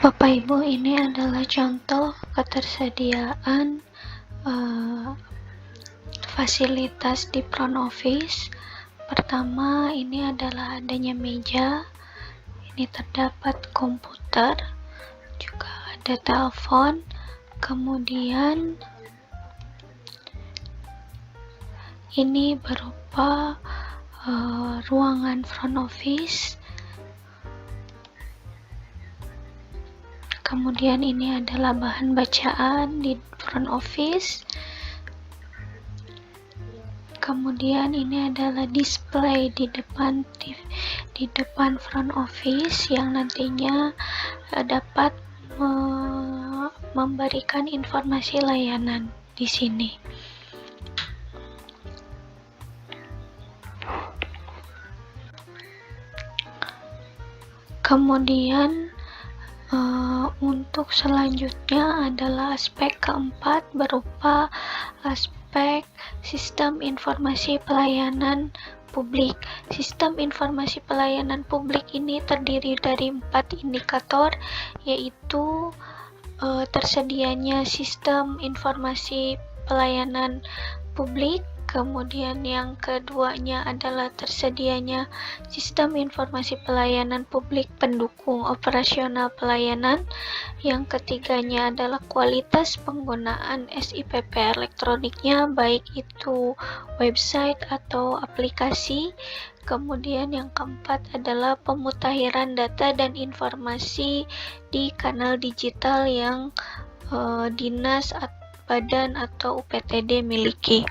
Bapak Ibu, ini adalah contoh ketersediaan fasilitas di front office. Pertama, ini adalah adanya meja, ini terdapat komputer, juga ada telepon, kemudian ini berupa ruangan front office. Kemudian ini adalah bahan bacaan di front office. Kemudian ini adalah display di depan front office yang nantinya dapat memberikan informasi layanan di sini. Kemudian untuk selanjutnya adalah aspek keempat berupa aspek sistem informasi pelayanan publik. Sistem informasi pelayanan publik ini terdiri dari 4 indikator, yaitu tersedianya sistem informasi pelayanan publik. Kemudian yang keduanya adalah tersedianya sistem informasi pelayanan publik pendukung operasional pelayanan. Yang ketiganya adalah kualitas penggunaan SIPP elektroniknya, baik itu website atau aplikasi. Kemudian yang keempat adalah pemutakhiran data dan informasi di kanal digital yang dinas, badan atau UPTD miliki.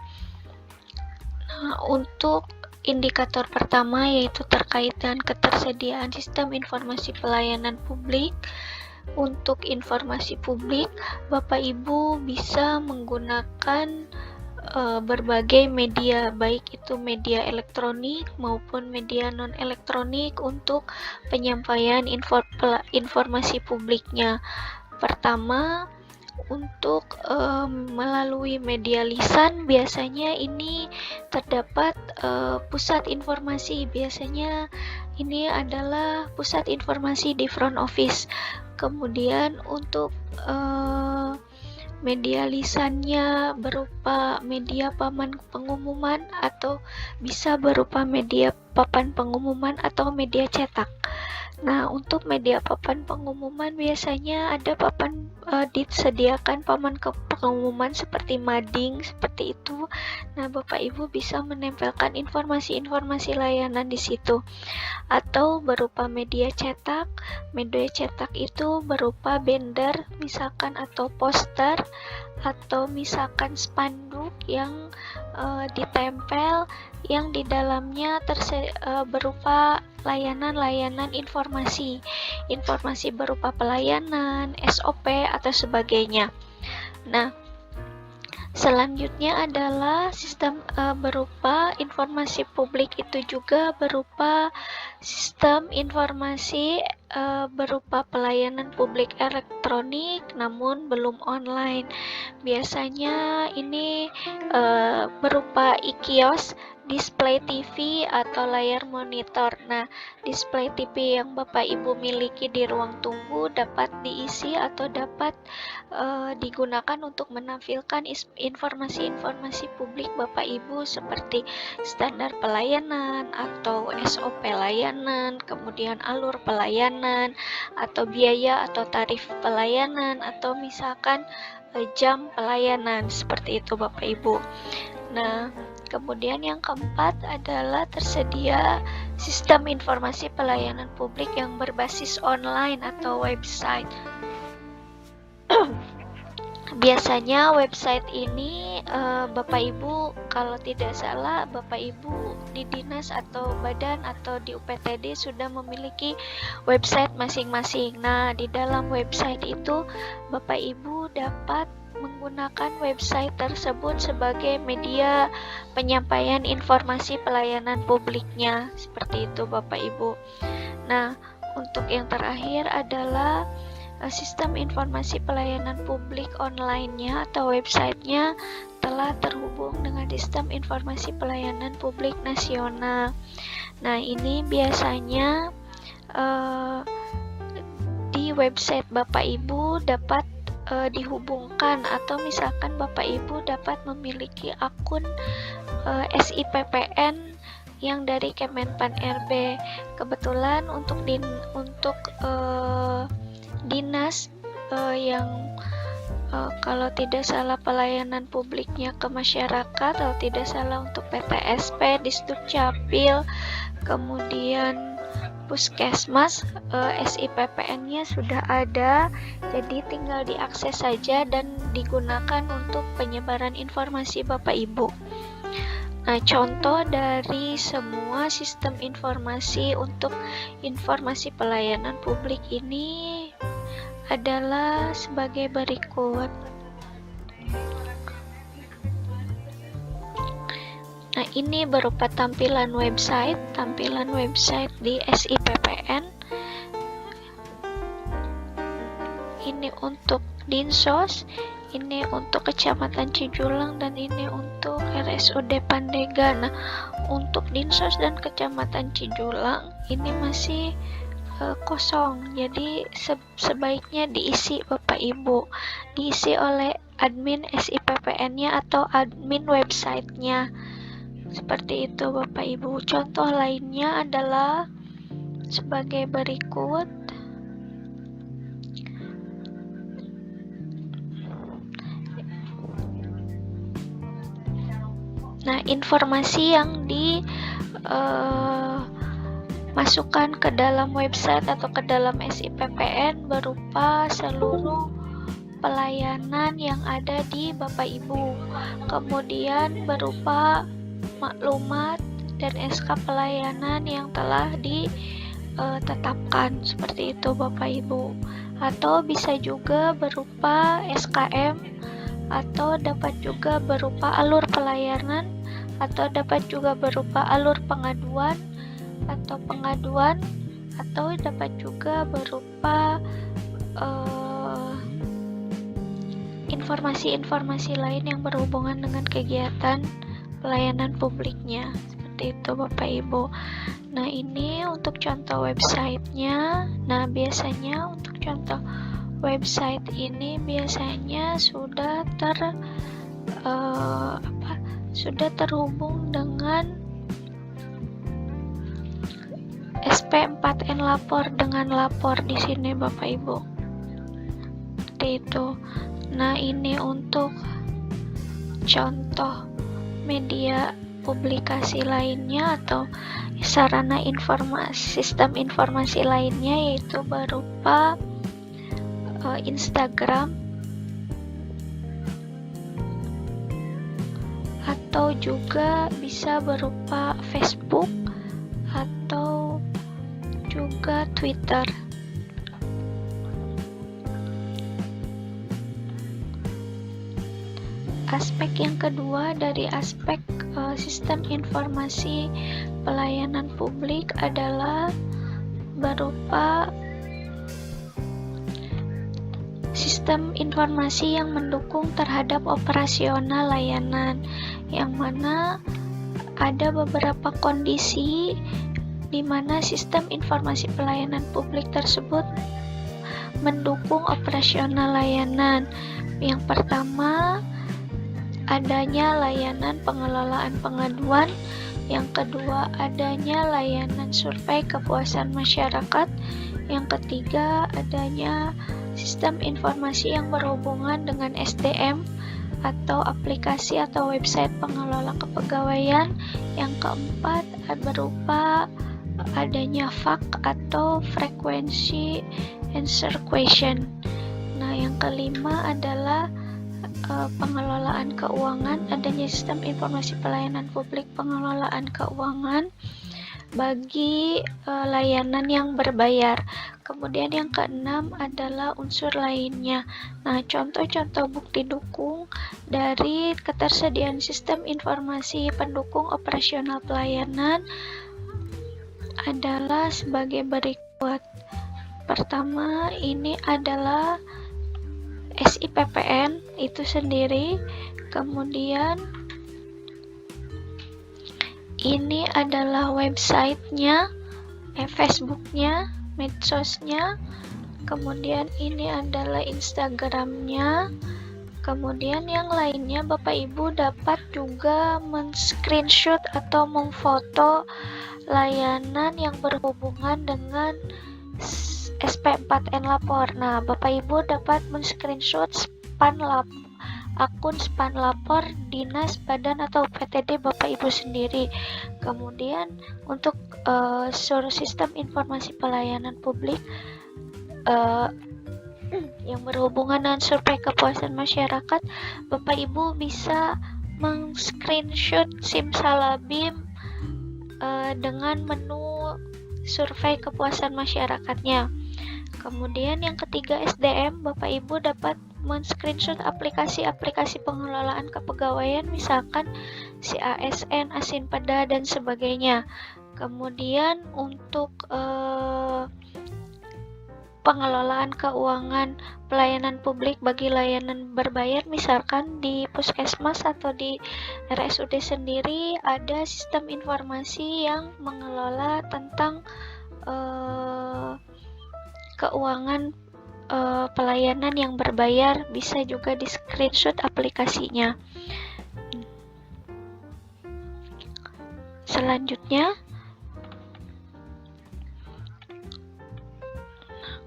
Nah, untuk indikator pertama yaitu terkait dengan ketersediaan sistem informasi pelayanan publik. Untuk informasi publik, Bapak Ibu bisa menggunakan berbagai media, baik itu media elektronik maupun media non-elektronik untuk penyampaian informasi publiknya. Pertama, untuk melalui media lisan, biasanya ini terdapat pusat informasi. Biasanya ini adalah pusat informasi di front office. Kemudian untuk media lisannya berupa media papan pengumuman, atau bisa berupa media papan pengumuman atau media cetak. Nah, untuk media papan pengumuman biasanya ada disediakan papan pengumuman seperti mading, seperti itu. Nah, Bapak Ibu bisa menempelkan informasi-informasi layanan di situ. Atau berupa media cetak. Media cetak itu berupa banner misalkan, atau poster, atau misalkan spanduk yang ditempel, yang di dalamnya berupa layanan-layanan informasi berupa pelayanan, SOP atau sebagainya. Nah, selanjutnya adalah sistem berupa informasi publik itu juga berupa sistem informasi berupa pelayanan publik elektronik namun belum online. Biasanya ini berupa e-kios, display TV atau layar monitor. Nah, display TV yang Bapak Ibu miliki di ruang tunggu dapat diisi atau dapat digunakan untuk menampilkan informasi-informasi publik Bapak Ibu seperti standar pelayanan atau SOP layanan, kemudian alur pelayanan, atau biaya atau tarif pelayanan, atau misalkan jam pelayanan, seperti itu Bapak Ibu. Nah, kemudian yang keempat adalah tersedia sistem informasi pelayanan publik yang berbasis online atau website. Biasanya website ini Bapak Ibu, kalau tidak salah, Bapak Ibu di dinas atau badan atau di UPTD sudah memiliki website masing-masing. Nah, di dalam website itu Bapak Ibu dapat menggunakan website tersebut sebagai media penyampaian informasi pelayanan publiknya. Seperti itu Bapak Ibu. Nah, untuk yang terakhir adalah sistem informasi pelayanan publik online-nya atau website-nya telah terhubung dengan sistem informasi pelayanan publik nasional. Nah, ini biasanya di website Bapak Ibu dapat dihubungkan, atau misalkan Bapak Ibu dapat memiliki akun SIPPN yang dari Kemenpan RB. Kebetulan untuk dinas yang kalau tidak salah pelayanan publiknya ke masyarakat, kalau tidak salah untuk PTSP, Disdukcapil, kemudian Puskesmas, SIPPN-nya sudah ada, jadi tinggal diakses saja dan digunakan untuk penyebaran informasi Bapak Ibu. Nah, contoh dari semua sistem informasi untuk informasi pelayanan publik ini adalah sebagai berikut. Nah, ini berupa tampilan website di SIPPN. Ini untuk Dinsos, ini untuk Kecamatan Cijulang, dan ini untuk RSUD Pandega. Nah, untuk Dinsos dan Kecamatan Cijulang ini masih kosong, jadi sebaiknya diisi Bapak Ibu, diisi oleh admin SIPPN-nya atau admin websitenya, seperti itu Bapak Ibu. Contoh lainnya adalah sebagai berikut. Nah, informasi yang masukkan ke dalam website atau ke dalam SIPPN berupa seluruh pelayanan yang ada di Bapak Ibu, kemudian berupa maklumat dan SK pelayanan yang telah ditetapkan, seperti itu Bapak Ibu. Atau bisa juga berupa SKM, atau dapat juga berupa alur pelayanan, atau dapat juga berupa alur pengaduan, atau dapat juga berupa informasi-informasi lain yang berhubungan dengan kegiatan pelayanan publiknya, seperti itu Bapak Ibu. Nah, ini untuk contoh websitenya. Nah, biasanya untuk contoh website ini biasanya sudah terhubung dengan SP4N lapor, dengan lapor di sini Bapak Ibu, seperti itu. Nah, ini untuk contoh media publikasi lainnya atau sarana sistem informasi lainnya, yaitu berupa Instagram, atau juga bisa berupa Facebook, atau juga Twitter. Aspek yang kedua dari aspek sistem informasi pelayanan publik adalah berupa sistem informasi yang mendukung terhadap operasional layanan, yang mana ada beberapa kondisi di mana sistem informasi pelayanan publik tersebut mendukung operasional layanan. Yang pertama, adanya layanan pengelolaan pengaduan. Yang kedua, adanya layanan survei kepuasan masyarakat. Yang ketiga, adanya sistem informasi yang berhubungan dengan SDM atau aplikasi atau website pengelola kepegawaian. Yang keempat, berupa adanya FAQ atau Frequency Answer Question. Nah, yang kelima adalah pengelolaan keuangan, adanya sistem informasi pelayanan publik pengelolaan keuangan bagi layanan yang berbayar. Kemudian yang keenam adalah unsur lainnya. Nah, contoh-contoh bukti dukung dari ketersediaan sistem informasi pendukung operasional pelayanan adalah sebagai berikut. Pertama, ini adalah SIPPN itu sendiri. Kemudian ini adalah websitenya, Facebooknya, medsosnya. kemudian ini adalah Instagramnya. Kemudian yang lainnya Bapak Ibu dapat juga men-screenshot atau memfoto layanan yang berhubungan dengan SP4N Lapor. Nah, Bapak Ibu dapat men-screenshot akun span lapor dinas, badan, atau PTD Bapak Ibu sendiri. Kemudian untuk seluruh sistem informasi pelayanan publik yang berhubungan dengan survei kepuasan masyarakat, Bapak Ibu bisa meng-screenshot simsalabim dengan menu survei kepuasan masyarakatnya. Kemudian yang ketiga SDM, Bapak Ibu dapat men-screenshot aplikasi-aplikasi pengelolaan kepegawaian, misalkan CASN, Asinpeda, dan sebagainya. Kemudian untuk pengelolaan keuangan pelayanan publik bagi layanan berbayar, misalkan di puskesmas atau di RSUD sendiri ada sistem informasi yang mengelola tentang keuangan pelayanan yang berbayar, bisa juga di screenshot aplikasinya. Selanjutnya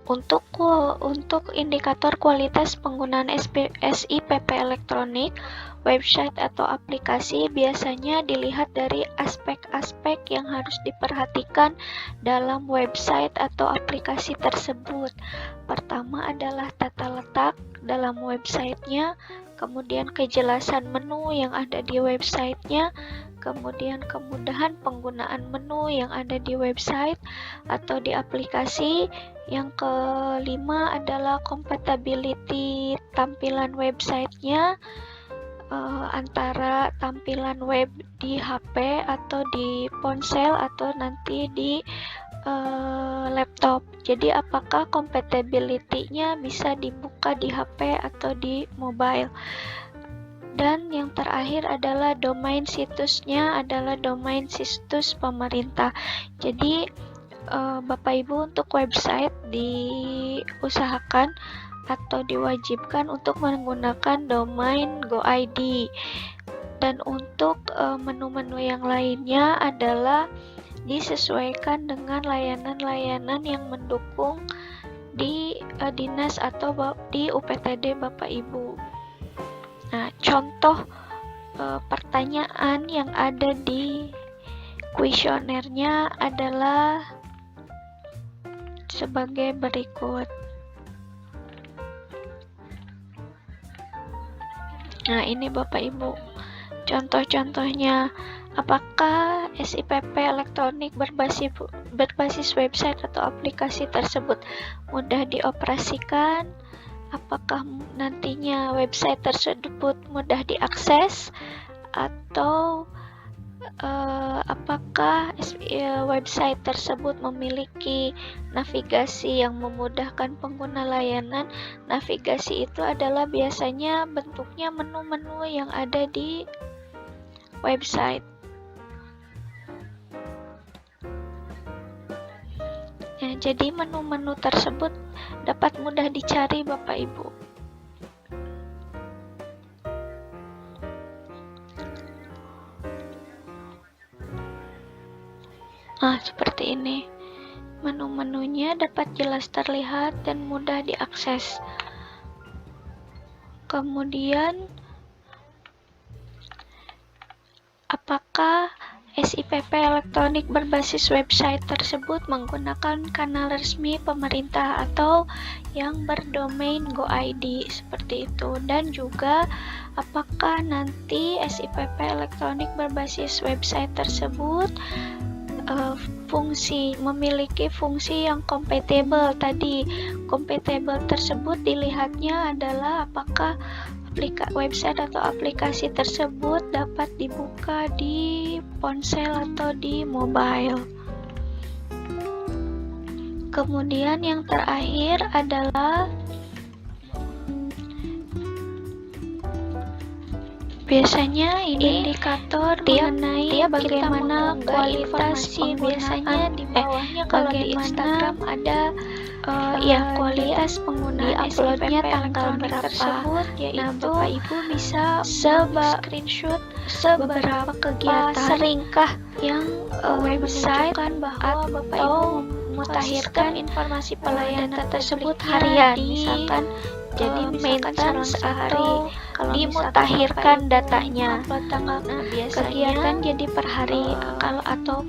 untuk indikator kualitas penggunaan SIPP elektronik, website atau aplikasi biasanya dilihat dari aspek-aspek yang harus diperhatikan dalam website atau aplikasi tersebut. Pertama adalah tata letak dalam websitenya, kemudian kejelasan menu yang ada di websitenya, kemudian kemudahan penggunaan menu yang ada di website atau di aplikasi. Yang kelima adalah compatibility tampilan websitenya antara tampilan web di HP atau di ponsel atau nanti di laptop. Jadi apakah compatibility-nya bisa dibuka di HP atau di mobile. Dan yang terakhir adalah domain situsnya adalah domain situs pemerintah. Jadi Bapak Ibu untuk website diusahakan atau diwajibkan untuk menggunakan domain GoID. Dan untuk menu-menu yang lainnya adalah disesuaikan dengan layanan-layanan yang mendukung di dinas atau di UPTD Bapak Ibu. Nah, contoh pertanyaan yang ada di kuesionernya adalah sebagai berikut. Nah, ini Bapak Ibu contoh-contohnya. Apakah SIPP elektronik berbasis website atau aplikasi tersebut mudah dioperasikan? Apakah nantinya website tersebut mudah diakses? Atau apakah website tersebut memiliki navigasi yang memudahkan pengguna layanan? Navigasi itu adalah biasanya bentuknya menu-menu yang ada di website. Ya, jadi menu-menu tersebut dapat mudah dicari Bapak Ibu. Nah, seperti ini. Menu-menunya dapat jelas terlihat dan mudah diakses. Kemudian, apakah SIPP elektronik berbasis website tersebut menggunakan kanal resmi pemerintah atau yang berdomain GoID seperti itu? Dan juga apakah nanti SIPP elektronik berbasis website tersebut memiliki fungsi yang compatible. Tadi compatible tersebut dilihatnya adalah apakah website atau aplikasi tersebut dapat dibuka di ponsel atau di mobile. Kemudian yang terakhir adalah biasanya ini indikator mengenai bagaimana kualitas biasanya di bawahnya kalau di Instagram ada kualitas penggunaan uploadnya tanggal berapa tersebut, yaitu Bapak Ibu bisa screenshot beberapa kegiatan seringkah yang website bahwa Bapak Ibu memutakhirkan informasi pelayanan tersebut harian, misalkan jadi maintenance atau dimutakhirkan datanya. Nah, kegiatan jadi per hari.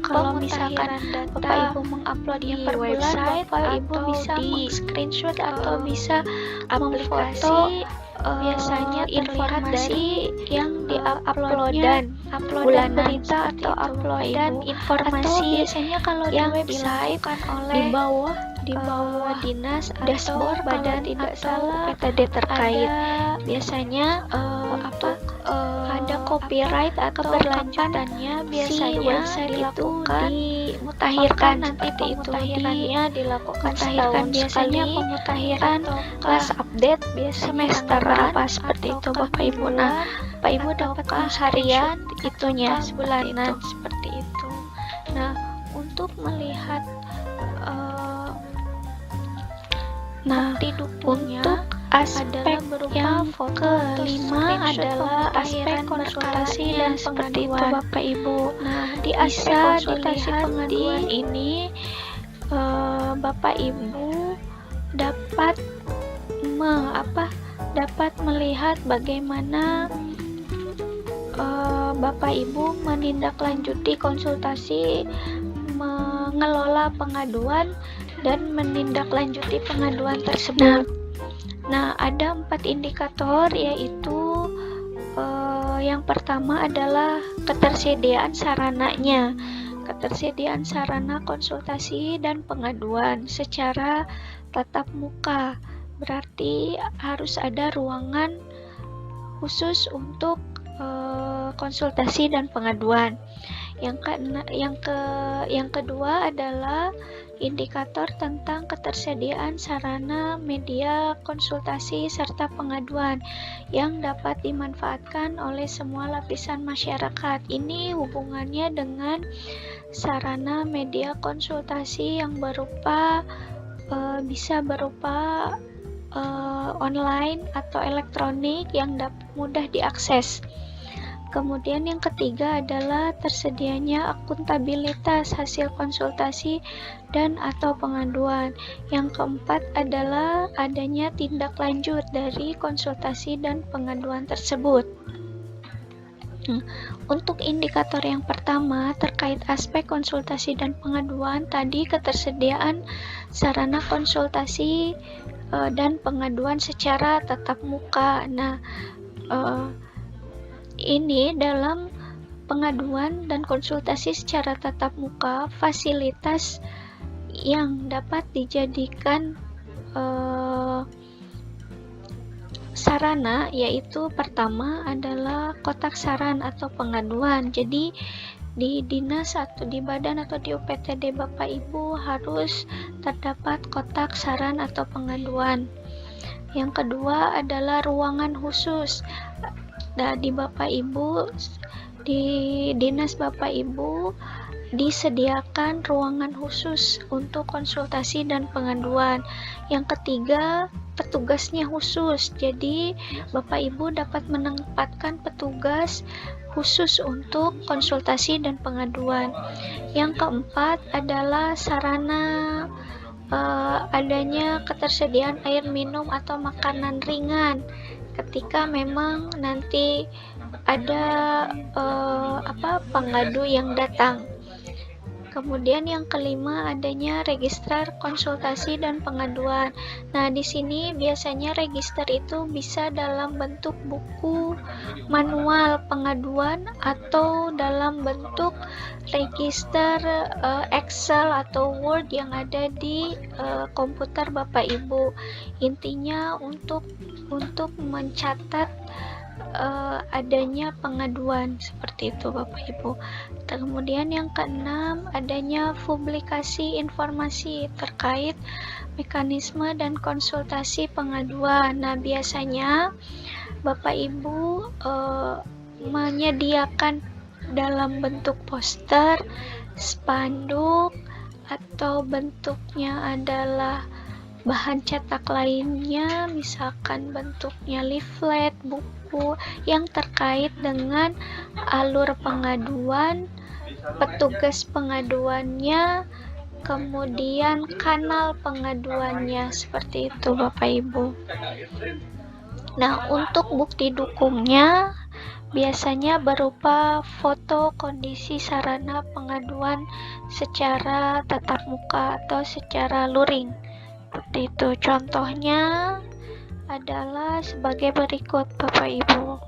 Kalau misalkan Bapak Ibu mengupload di website, Bapak Ibu bisa screenshot atau bisa memfoto biasanya informasi yang diuploadan, berita atau uploadan informasi biasanya kalau yang di website di bawah dinas dashboard badan tidak salah PTD terkait. Biasanya ada copyright atau keberlanjutannya biasanya website itu dimutakhirkan nanti pemutahirannya dilakukan setahun biasanya pemutahiran kelas update biasa semester berapa seperti itu Bapak Ibu. Nah, Bapak Ibu dapat harian itunya sebulanan seperti itu. Nah, untuk melihat untuk aspek yang kelima adalah aspek konsultasi dan seperti itu Bapak Ibu. Nah, di aspek konsultasi pengaduan ini Bapak Ibu dapat melihat bagaimana Bapak Ibu menindaklanjuti konsultasi, mengelola pengaduan dan menindaklanjuti pengaduan tersebut. Nah, ada 4 indikator, yaitu yang pertama adalah ketersediaan sarananya. Ketersediaan sarana konsultasi dan pengaduan secara tatap muka. Berarti harus ada ruangan khusus untuk konsultasi dan pengaduan. Yang kedua adalah indikator tentang ketersediaan sarana media konsultasi serta pengaduan yang dapat dimanfaatkan oleh semua lapisan masyarakat. Ini hubungannya dengan sarana media konsultasi yang bisa berupa online atau elektronik yang mudah diakses. Kemudian yang ketiga adalah tersedianya akuntabilitas hasil konsultasi dan atau pengaduan. Yang keempat adalah adanya tindak lanjut dari konsultasi dan pengaduan tersebut. Untuk indikator yang pertama terkait aspek konsultasi dan pengaduan, tadi ketersediaan sarana konsultasi dan pengaduan secara tatap muka. Nah, ini dalam pengaduan dan konsultasi secara tatap muka, fasilitas yang dapat dijadikan sarana yaitu pertama adalah kotak saran atau pengaduan. Jadi di dinas atau di badan atau di UPTD Bapak Ibu harus terdapat kotak saran atau pengaduan. Yang kedua adalah ruangan khusus. Nah, di Bapak Ibu, di dinas Bapak Ibu disediakan ruangan khusus untuk konsultasi dan pengaduan. Yang ketiga, petugasnya khusus. Jadi, Bapak Ibu dapat menempatkan petugas khusus untuk konsultasi dan pengaduan. Yang keempat adalah sarana adanya ketersediaan air minum atau makanan ringan ketika memang nanti ada pengadu yang datang. Kemudian yang kelima adanya register konsultasi dan pengaduan. Nah, di sini biasanya register itu bisa dalam bentuk buku manual pengaduan atau dalam bentuk register Excel atau Word yang ada di komputer Bapak Ibu. Intinya untuk mencatat adanya pengaduan seperti itu Bapak Ibu. Kemudian yang keenam adanya publikasi informasi terkait mekanisme dan konsultasi pengaduan. Nah, biasanya Bapak Ibu menyediakan dalam bentuk poster, spanduk, atau bentuknya adalah bahan cetak lainnya, misalkan bentuknya leaflet, buku yang terkait dengan alur pengaduan, petugas pengaduannya, kemudian kanal pengaduannya, seperti itu Bapak Ibu. Nah, untuk bukti dukungnya biasanya berupa foto kondisi sarana pengaduan secara tatap muka atau secara luring. Seperti itu. Contohnya adalah sebagai berikut Bapak Ibu.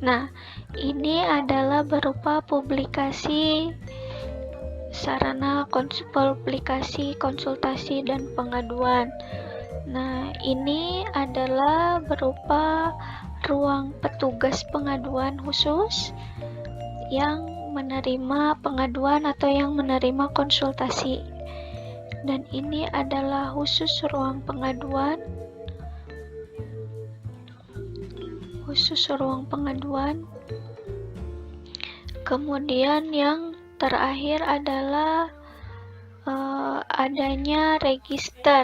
Nah, ini adalah berupa publikasi sarana publikasi, konsultasi, dan pengaduan. Nah, ini adalah berupa ruang petugas pengaduan khusus yang menerima pengaduan atau yang menerima konsultasi. Dan ini adalah khusus ruang pengaduan. Kemudian yang terakhir adalah adanya register.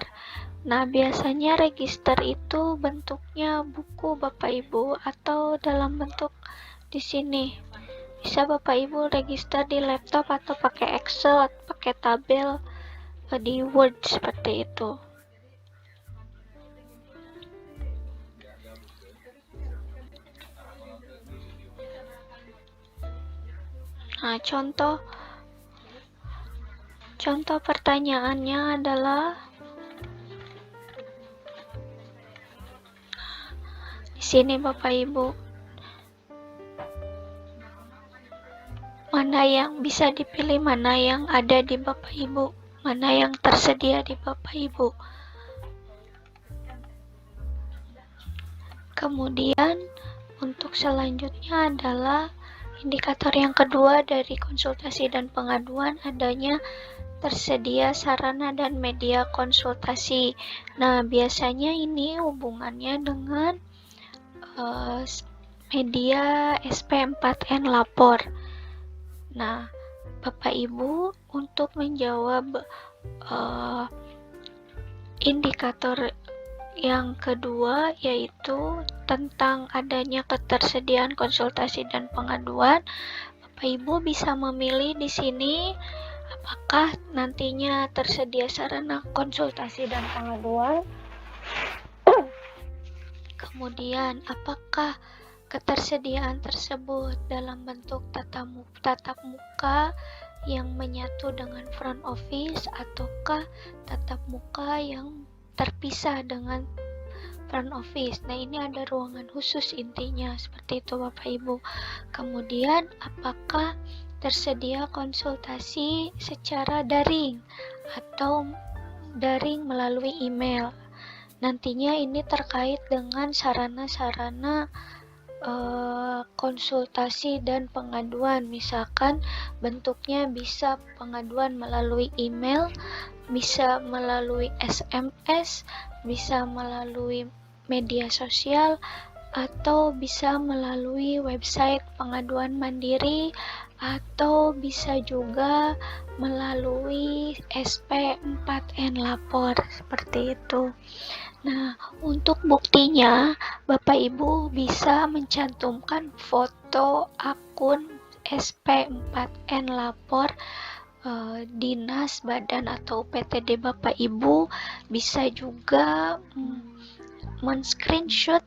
Nah, biasanya register itu bentuknya buku Bapak Ibu atau dalam bentuk di sini. Bisa Bapak Ibu register di laptop atau pakai Excel atau pakai tabel di Word seperti itu. Nah, contoh pertanyaannya adalah di sini Bapak Ibu. Mana yang bisa dipilih, mana yang ada di Bapak Ibu, mana yang tersedia di Bapak Ibu. Kemudian untuk selanjutnya adalah indikator yang kedua dari konsultasi dan pengaduan, adanya tersedia sarana dan media konsultasi. Nah, biasanya ini hubungannya dengan media SP4N lapor. Nah, Bapak Ibu, untuk menjawab indikator yang kedua, yaitu tentang adanya ketersediaan konsultasi dan pengaduan, Bapak Ibu bisa memilih di sini apakah nantinya tersedia sarana konsultasi dan pengaduan. Kemudian, apakah ketersediaan tersebut dalam bentuk tatap muka yang menyatu dengan front office ataukah tatap muka yang terpisah dengan front office. Nah, ini ada ruangan khusus intinya, seperti itu Bapak Ibu. Kemudian, apakah tersedia konsultasi secara daring atau daring melalui email. Nantinya ini terkait dengan sarana-sarana konsultasi dan pengaduan. Misalkan bentuknya bisa pengaduan melalui email, bisa melalui SMS, bisa melalui media sosial, atau bisa melalui website pengaduan mandiri, atau bisa juga melalui SP4N lapor, seperti itu. Nah, untuk buktinya, Bapak Ibu bisa mencantumkan foto akun SP4N lapor dinas, badan, atau PTD Bapak Ibu. Bisa juga men-screenshot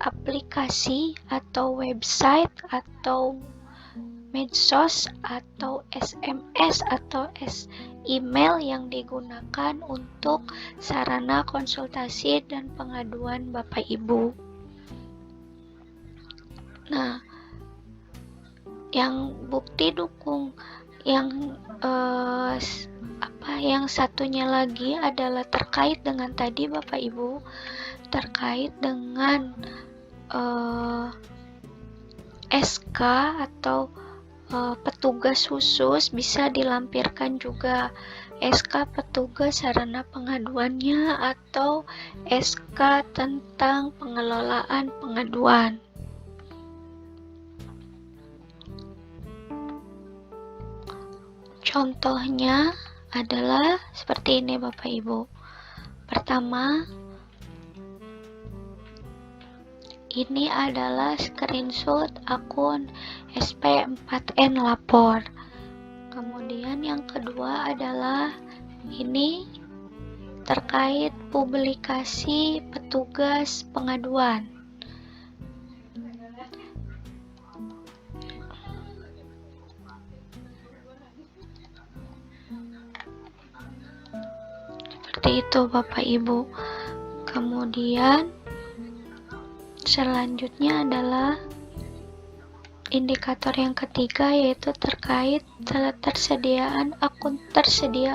aplikasi atau website atau medsos atau SMS atau email yang digunakan untuk sarana konsultasi dan pengaduan Bapak Ibu. Nah, yang bukti dukung yang satunya lagi adalah terkait dengan tadi Bapak Ibu, terkait dengan SK atau petugas khusus. Bisa dilampirkan juga SK petugas sarana pengaduannya atau SK tentang pengelolaan pengaduan. Contohnya adalah seperti ini Bapak Ibu. Pertama, ini adalah screenshot akun SP4N lapor. Kemudian yang kedua adalah ini terkait publikasi petugas pengaduan. Seperti itu Bapak Ibu. Kemudian selanjutnya adalah indikator yang ketiga, yaitu terkait tersedia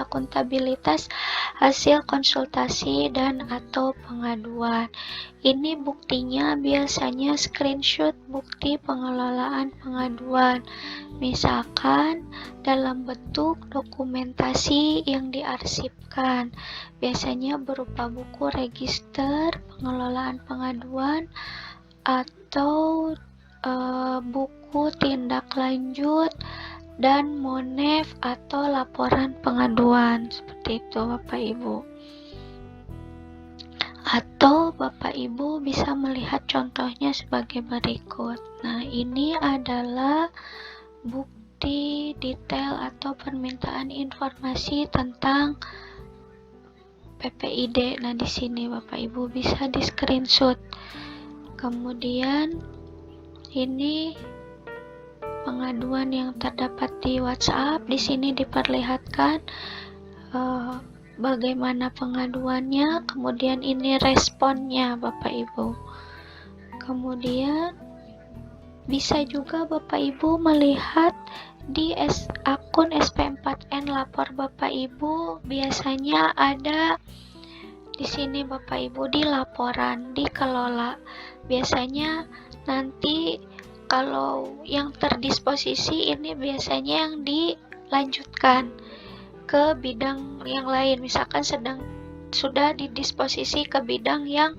akuntabilitas hasil konsultasi dan atau pengaduan. Ini buktinya biasanya screenshot bukti pengelolaan pengaduan, misalkan dalam bentuk dokumentasi yang diarsipkan, biasanya berupa buku register pengelolaan pengaduan atau buku tindak lanjut dan monef atau laporan pengaduan. Seperti itu Bapak Ibu. Atau Bapak Ibu bisa melihat contohnya sebagai berikut. Nah, ini adalah bukti detail atau permintaan informasi tentang PPID. Nah, di sini Bapak Ibu bisa di screenshot. Kemudian ini pengaduan yang terdapat di WhatsApp. Di sini diperlihatkan bagaimana pengaduannya, kemudian ini responnya Bapak Ibu. Kemudian bisa juga Bapak Ibu melihat di akun SP4N lapor Bapak Ibu, biasanya ada di sini Bapak Ibu di laporan, dikelola. Biasanya nanti kalau yang terdisposisi ini biasanya yang dilanjutkan ke bidang yang lain, misalkan sudah didisposisi ke bidang yang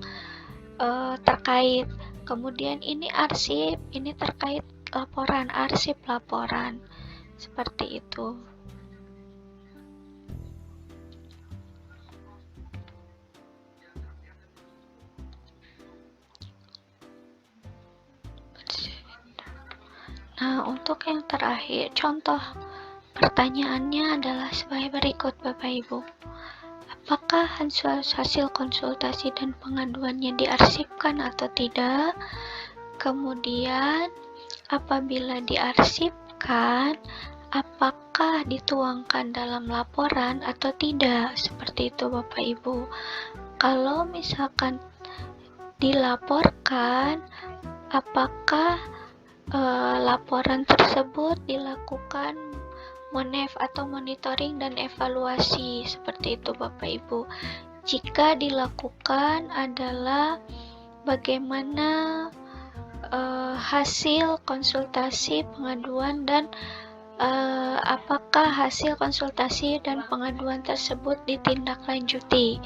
terkait. Kemudian ini arsip, ini terkait laporan, arsip laporan, seperti itu. Nah, untuk yang terakhir, contoh pertanyaannya adalah sebagai berikut Bapak Ibu. Apakah hasil konsultasi dan pengaduannya diarsipkan atau tidak? Kemudian, apabila diarsipkan, apakah dituangkan dalam laporan atau tidak? Seperti itu Bapak Ibu. Kalau misalkan dilaporkan, apakah laporan tersebut dilakukan monef atau monitoring dan evaluasi, seperti itu Bapak Ibu. Jika dilakukan adalah bagaimana hasil konsultasi pengaduan dan apakah hasil konsultasi dan pengaduan tersebut ditindaklanjuti.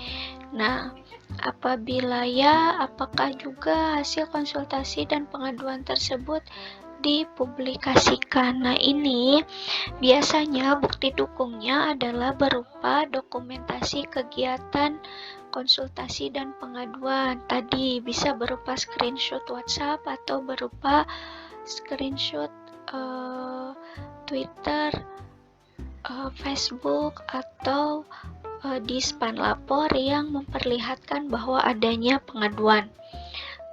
Nah, apabila ya, apakah juga hasil konsultasi dan pengaduan tersebut dipublikasikan. Nah, ini biasanya bukti dukungnya adalah berupa dokumentasi kegiatan konsultasi dan pengaduan. Tadi bisa berupa screenshot WhatsApp atau berupa screenshot Twitter, Facebook, atau di span lapor yang memperlihatkan bahwa adanya pengaduan.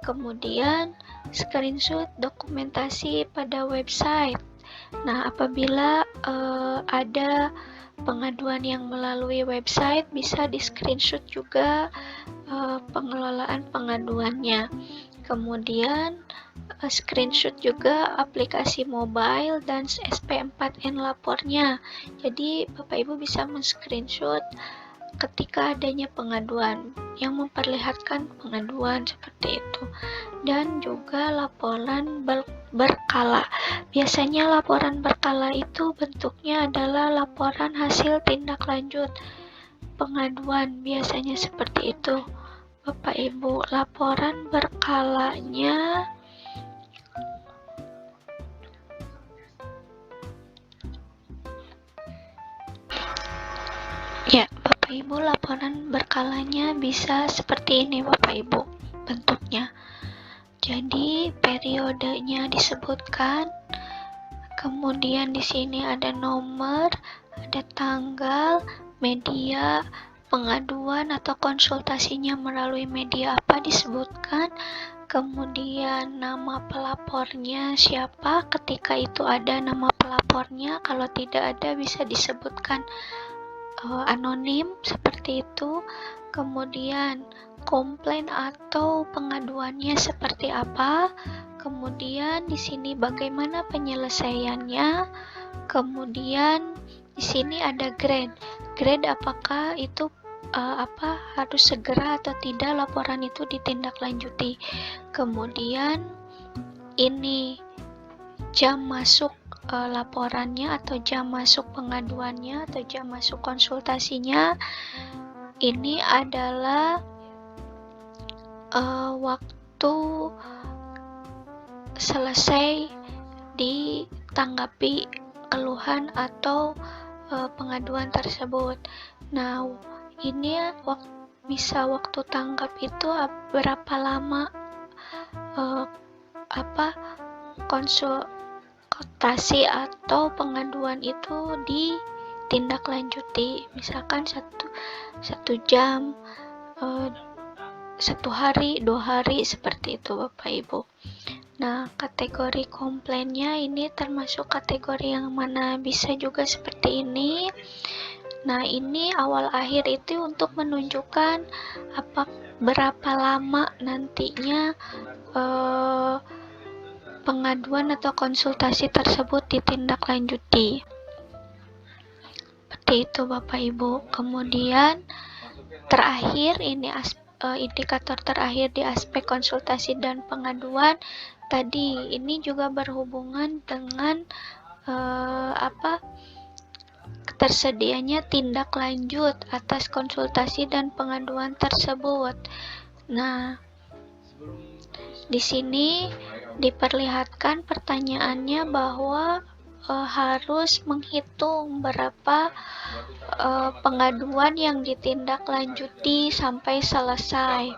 Kemudian screenshot dokumentasi pada website. Nah, apabila ada pengaduan yang melalui website, bisa di screenshot juga pengelolaan pengaduannya. Kemudian screenshot juga aplikasi mobile dan SP4N lapornya. Jadi Bapak Ibu bisa men-screenshot ketika adanya pengaduan yang memperlihatkan pengaduan, seperti itu. Dan juga laporan berkala. Biasanya laporan berkala itu bentuknya adalah laporan hasil tindak lanjut pengaduan, biasanya seperti itu Bapak Ibu. Laporan berkalanya Ibu, laporan berkalanya bisa seperti ini Bapak Ibu bentuknya. Jadi periodenya disebutkan, kemudian di sini ada nomor, ada tanggal, media, pengaduan atau konsultasinya melalui media apa disebutkan, kemudian nama pelapornya siapa ketika itu ada nama pelapornya, kalau tidak ada bisa disebutkan anonim seperti itu, kemudian komplain atau pengaduannya seperti apa, kemudian di sini bagaimana penyelesaiannya, kemudian di sini ada grade apakah itu harus segera atau tidak laporan itu ditindaklanjuti, kemudian ini jam masuk laporannya atau jam masuk pengaduannya atau jam masuk konsultasinya. Ini adalah waktu selesai ditanggapi keluhan atau pengaduan tersebut. Nah, ini bisa waktu tanggap itu berapa lama konsultasi atau pengaduan itu ditindaklanjuti, misalkan satu jam, 1 hari, 2 hari, seperti itu Bapak Ibu. Nah, kategori komplainnya ini termasuk kategori yang mana bisa juga seperti ini. Nah, ini awal akhir itu untuk menunjukkan berapa lama nantinya pengaduan atau konsultasi tersebut ditindaklanjuti. Seperti itu Bapak Ibu. Kemudian terakhir ini indikator terakhir di aspek konsultasi dan pengaduan tadi ini juga berhubungan dengan tersedianya tindak lanjut atas konsultasi dan pengaduan tersebut. Nah, di sini diperlihatkan pertanyaannya bahwa harus menghitung berapa pengaduan yang ditindaklanjuti sampai selesai.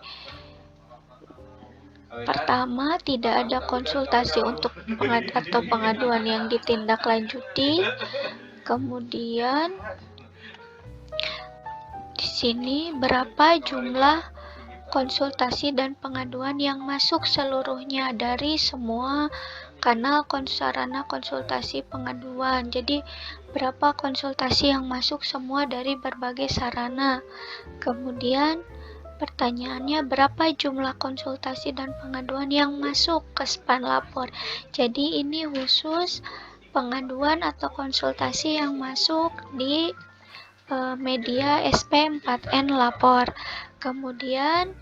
Pertama, tidak ada konsultasi untuk atau pengaduan yang ditindaklanjuti. Kemudian di sini berapa jumlah konsultasi dan pengaduan yang masuk seluruhnya dari semua kanal sarana konsultasi pengaduan. Jadi berapa konsultasi yang masuk semua dari berbagai sarana. Kemudian pertanyaannya berapa jumlah konsultasi dan pengaduan yang masuk ke span lapor. Jadi ini khusus pengaduan atau konsultasi yang masuk di media SP4N lapor. Kemudian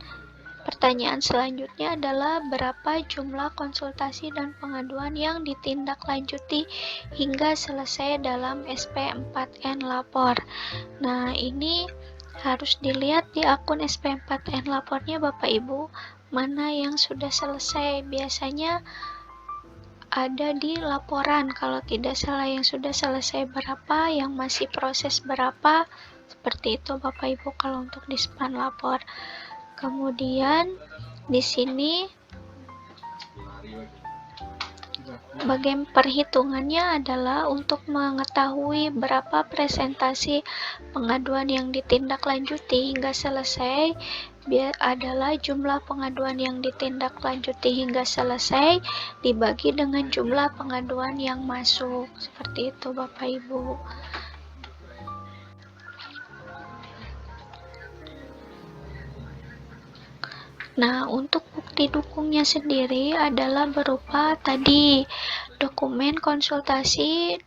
pertanyaan selanjutnya adalah berapa jumlah konsultasi dan pengaduan yang ditindaklanjuti hingga selesai dalam SP4N lapor. Nah, ini harus dilihat di akun SP4N lapornya Bapak Ibu, mana yang sudah selesai. Biasanya ada di laporan, kalau tidak salah yang sudah selesai berapa, yang masih proses berapa, seperti itu Bapak Ibu kalau untuk di span lapor. Kemudian di sini bagian perhitungannya adalah untuk mengetahui berapa presentasi pengaduan yang ditindaklanjuti hingga selesai adalah jumlah pengaduan yang ditindaklanjuti hingga selesai dibagi dengan jumlah pengaduan yang masuk. Seperti itu Bapak Ibu. Nah, untuk bukti dukungnya sendiri adalah berupa tadi dokumen konsultasi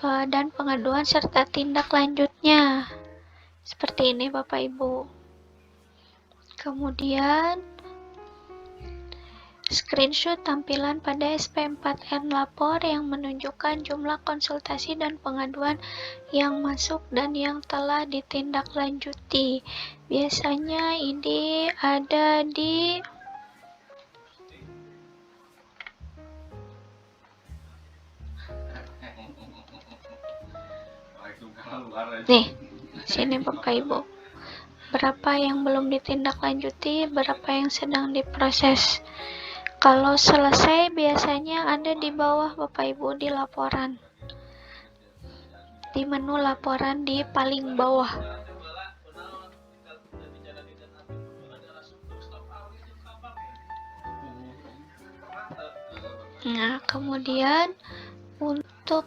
dan pengaduan serta tindak lanjutnya. Seperti ini Bapak Ibu. Kemudian screenshot tampilan pada SP4N lapor yang menunjukkan jumlah konsultasi dan pengaduan yang masuk dan yang telah ditindaklanjuti. Biasanya ini ada di nih, Sini Bapak Ibu. Berapa yang belum ditindaklanjuti, berapa yang sedang diproses. Kalau selesai biasanya ada di bawah Bapak Ibu di laporan. Di menu laporan di paling bawah. Nah, kemudian untuk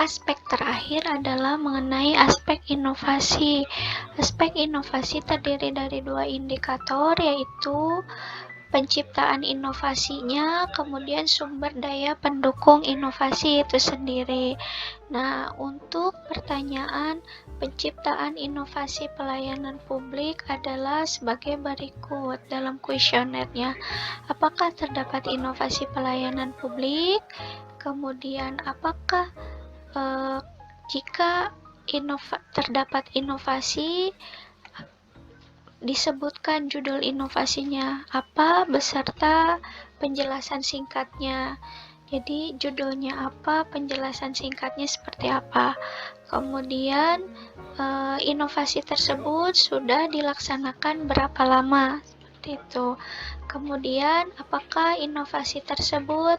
aspek terakhir adalah mengenai aspek inovasi. Aspek inovasi terdiri dari 2 indikator, yaitu penciptaan inovasinya, kemudian sumber daya pendukung inovasi itu sendiri. Nah, untuk pertanyaan penciptaan inovasi pelayanan publik adalah sebagai berikut dalam kuesionernya. Apakah terdapat inovasi pelayanan publik? Kemudian apakah jika terdapat inovasi, disebutkan judul inovasinya apa beserta penjelasan singkatnya. Jadi judulnya apa, penjelasan singkatnya seperti apa. Kemudian inovasi tersebut sudah dilaksanakan berapa lama, seperti itu. Kemudian apakah inovasi tersebut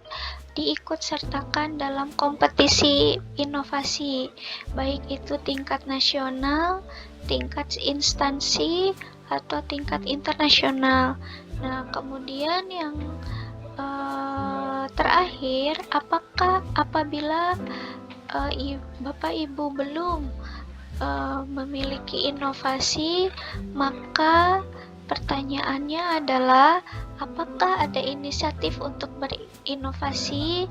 diikutsertakan dalam kompetisi inovasi, baik itu tingkat nasional, tingkat instansi, atau tingkat internasional. Nah, kemudian yang terakhir, apakah apabila Bapak Ibu belum memiliki inovasi, maka pertanyaannya adalah apakah ada inisiatif untuk berinovasi?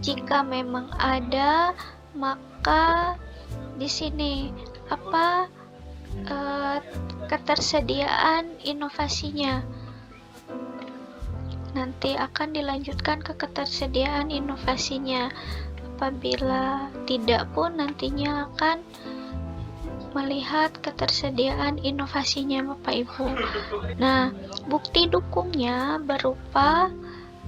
Jika memang ada, maka di sini apa ketersediaan inovasinya. Nanti akan dilanjutkan ke ketersediaan inovasinya. Apabila tidak pun nantinya akan melihat ketersediaan inovasinya Bapak Ibu. Nah, bukti dukungnya berupa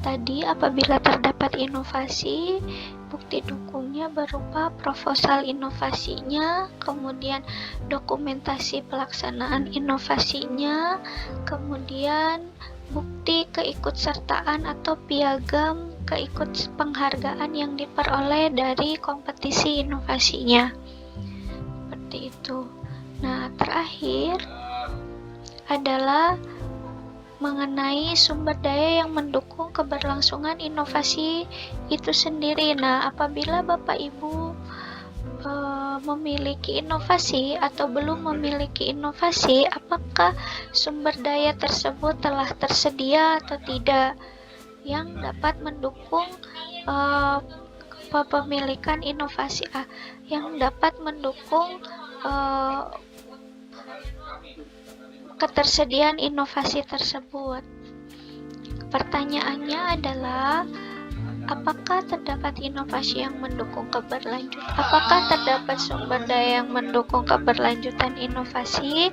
tadi apabila terdapat inovasi, bukti dukungnya berupa proposal inovasinya, kemudian dokumentasi pelaksanaan inovasinya, kemudian bukti keikutsertaan atau piagam keikut penghargaan yang diperoleh dari kompetisi inovasinya. Seperti itu. Nah, terakhir adalah mengenai sumber daya yang mendukung keberlangsungan inovasi itu sendiri. Nah, apabila Bapak Ibu memiliki inovasi atau belum memiliki inovasi, apakah sumber daya tersebut telah tersedia atau tidak yang dapat mendukung kepemilikan inovasi yang dapat mendukung ketersediaan inovasi tersebut. Pertanyaannya adalah apakah terdapat inovasi yang mendukung keberlanjutan? Apakah terdapat sumber daya yang mendukung keberlanjutan inovasi?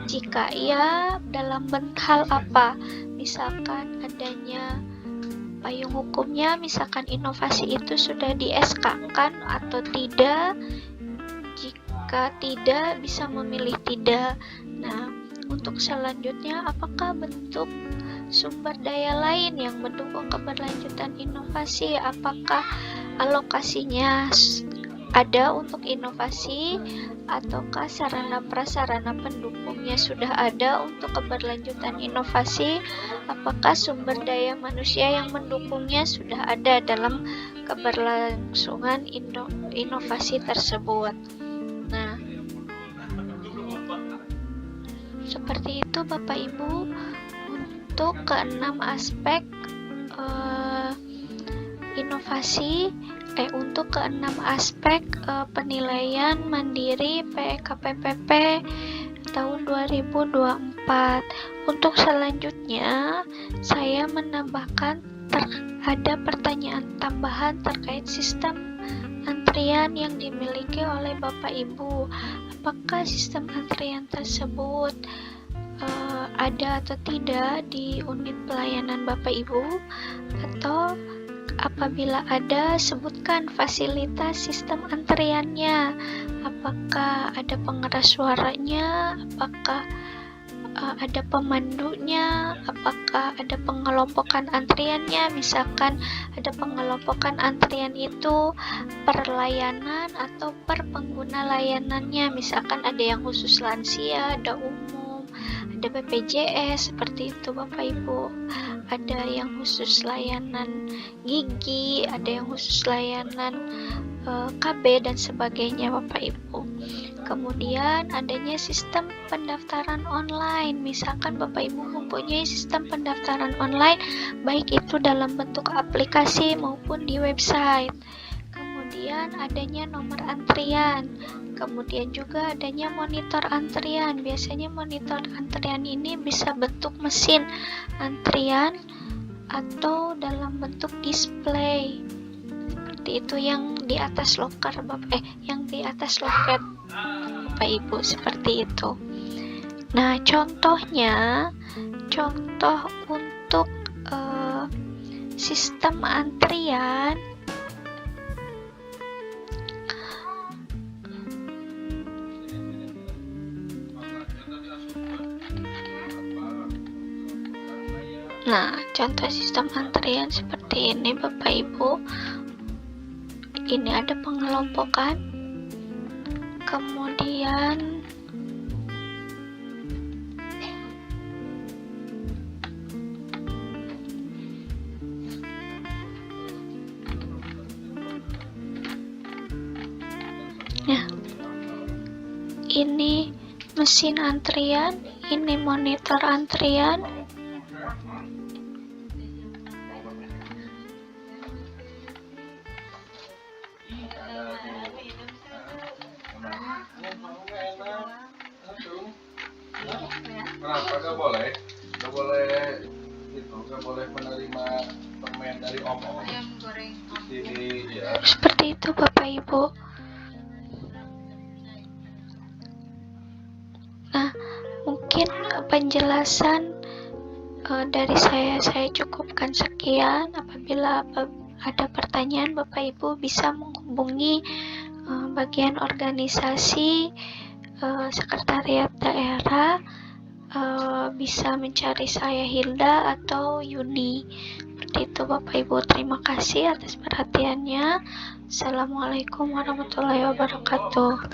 Jika iya, dalam hal apa? Misalkan adanya payung hukumnya, misalkan inovasi itu sudah di-SK-kan atau tidak. Jika tidak, bisa memilih tidak. Nah, untuk selanjutnya, apakah bentuk sumber daya lain yang mendukung keberlanjutan inovasi? Apakah alokasinya ada untuk inovasi, ataukah sarana prasarana pendukungnya sudah ada untuk keberlanjutan inovasi? Apakah sumber daya manusia yang mendukungnya sudah ada dalam keberlangsungan inovasi tersebut? Nah, seperti itu Bapak Ibu untuk keenam aspek inovasi untuk keenam aspek penilaian mandiri PEKPPP tahun 2024. Untuk selanjutnya saya menambahkan ada pertanyaan tambahan terkait sistem antrian yang dimiliki oleh Bapak Ibu. Apakah sistem antrian tersebut ada atau tidak di unit pelayanan Bapak Ibu, atau Apabila ada, sebutkan fasilitas sistem antriannya. Apakah ada pengeras suaranya? Apakah ada pemandunya? Apakah ada pengelompokan antriannya? Misalkan ada pengelompokan antrian itu per layanan atau per pengguna layanannya. Misalkan ada yang khusus lansia, ada umum, ada BPJS, seperti itu Bapak Ibu. Ada yang khusus layanan gigi, ada yang khusus layanan KB dan sebagainya Bapak Ibu. Kemudian adanya sistem pendaftaran online. Misalkan Bapak Ibu mempunyai sistem pendaftaran online, baik itu dalam bentuk aplikasi maupun di website. Kemudian adanya nomor antrian. Kemudian juga adanya monitor antrian. Biasanya monitor antrian ini bisa bentuk mesin antrian atau dalam bentuk display. Seperti itu yang di atas loker yang di atas loket Bapak Ibu, seperti itu. Nah, contoh untuk sistem antrian seperti ini Bapak Ibu. Ini ada pengelompokan, kemudian ini mesin antrian, ini monitor antrian. Kenapa nggak boleh nggak boleh menerima permen dari om-om di sini ya? Seperti itu Bapak Ibu. Nah, mungkin penjelasan dari saya cukupkan sekian. Apabila ada pertanyaan, Bapak Ibu bisa menghubungi bagian organisasi sekretariat daerah, bisa mencari saya Hilda atau Yuni. Seperti itu Bapak Ibu. Terima kasih atas perhatiannya. Assalamualaikum warahmatullahi wabarakatuh.